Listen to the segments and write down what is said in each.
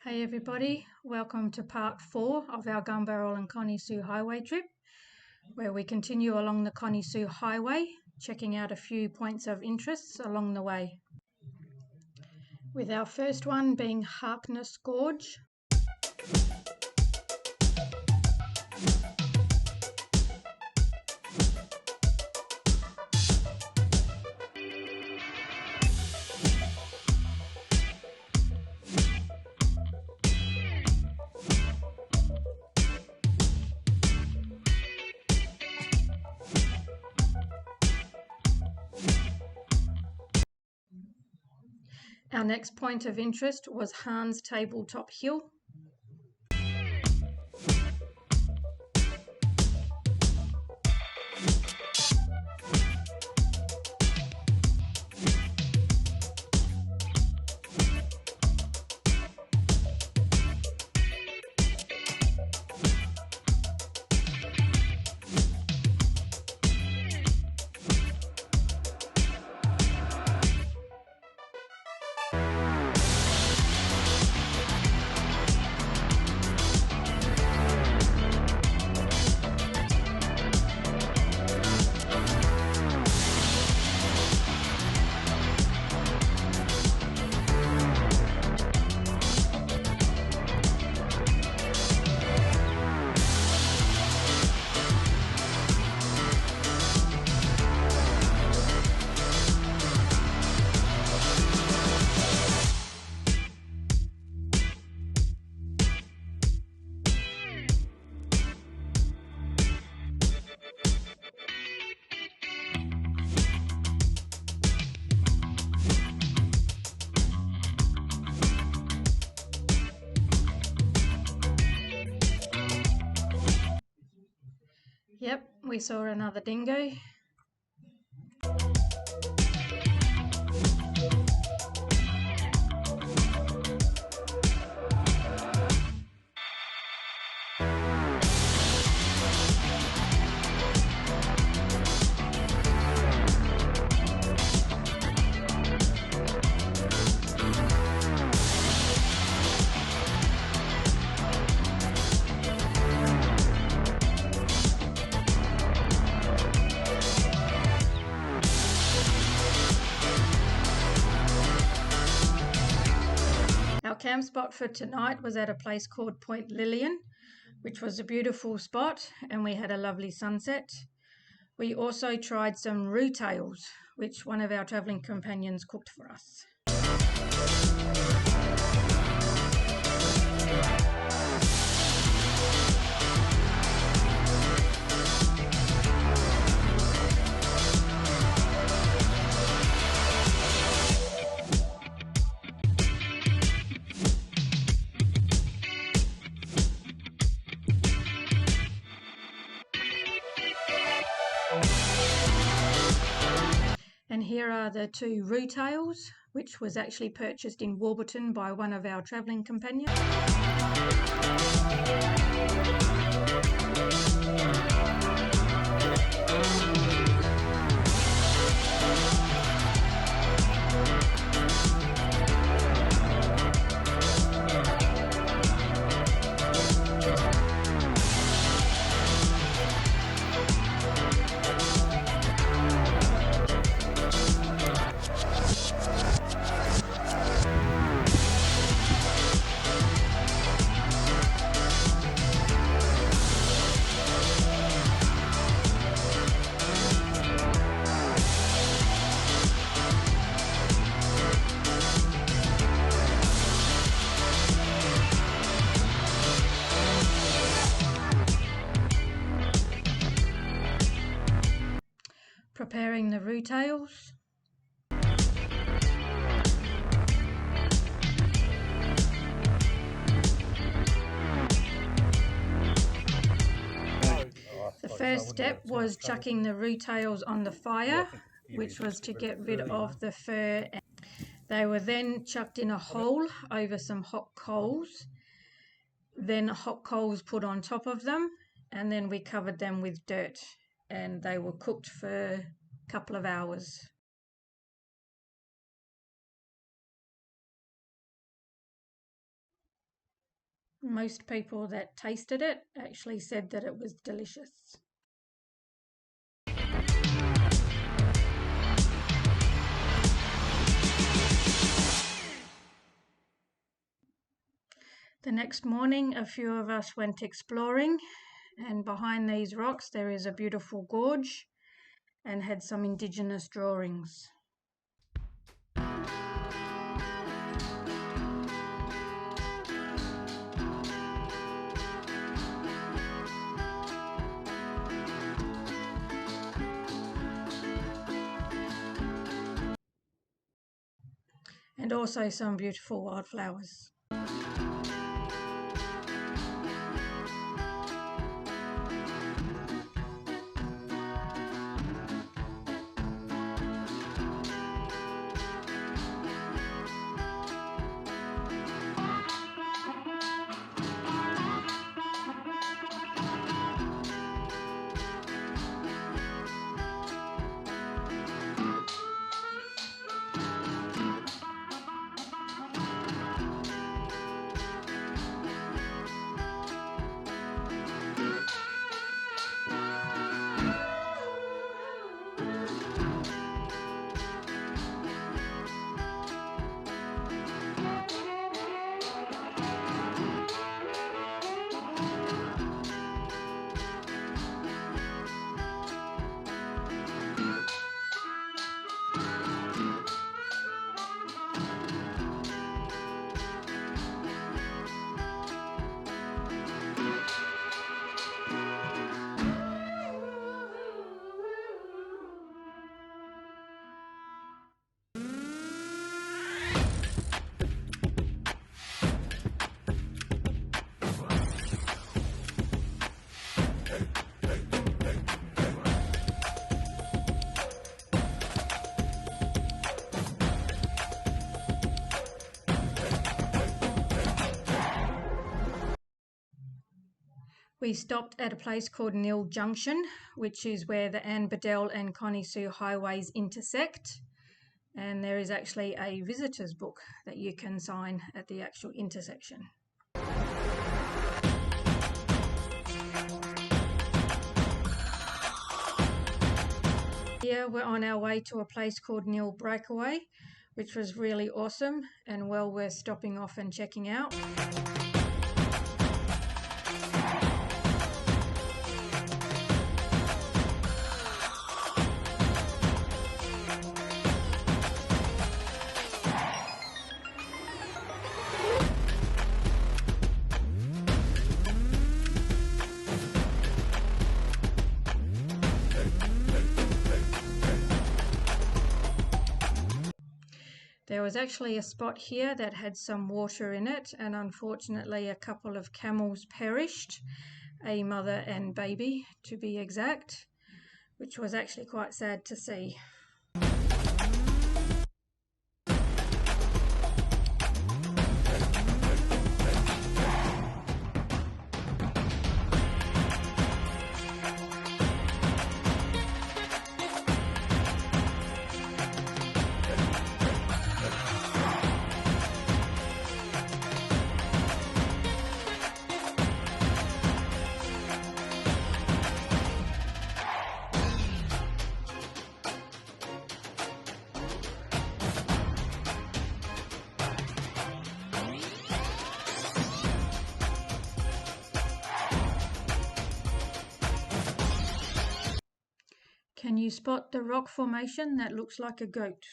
Hey everybody, welcome to part 4 of our Gunbarrel and Connie Sue Highway trip, where we continue along the Connie Sue Highway, checking out a few points of interest along the way. With our first one being Harkness Gorge. Our next point of interest was Hans Tabletop Hill. Yep, we saw another dingo. Our camp spot for tonight was at a place called Point Lillian, which was a beautiful spot, and we had a lovely sunset. We also tried some roux tails, which one of our travelling companions cooked for us. And here are the two roux tails, which was actually purchased in Warburton by one of our travelling companions. Preparing the roux tails. The first step was chucking the roux tails on the fire, which was to get rid of the fur. They were then chucked in a hole over some hot coals, then hot coals put on top of them, and then we covered them with dirt, and they were cooked for a couple of hours. Most people that tasted it actually said that it was delicious. The next morning, a few of us went exploring, and behind these rocks there is a beautiful gorge and had some indigenous drawings. And also some beautiful wildflowers. We stopped at a place called Neale Junction, which is where the Ann Bedell and Connie Sue highways intersect. And there is actually a visitor's book that you can sign at the actual intersection. Here we're on our way to a place called Neale Breakaway, which was really awesome and well worth stopping off and checking out. There was actually a spot here that had some water in it, and unfortunately a couple of camels perished, a mother and baby to be exact, which was actually quite sad to see. Can you spot the rock formation that looks like a goat?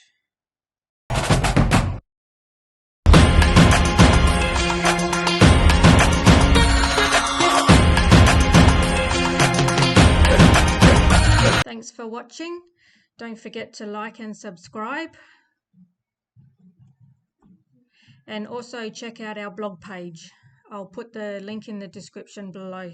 Thanks for watching. Don't forget to like and subscribe. And also check out our blog page. I'll put the link in the description below.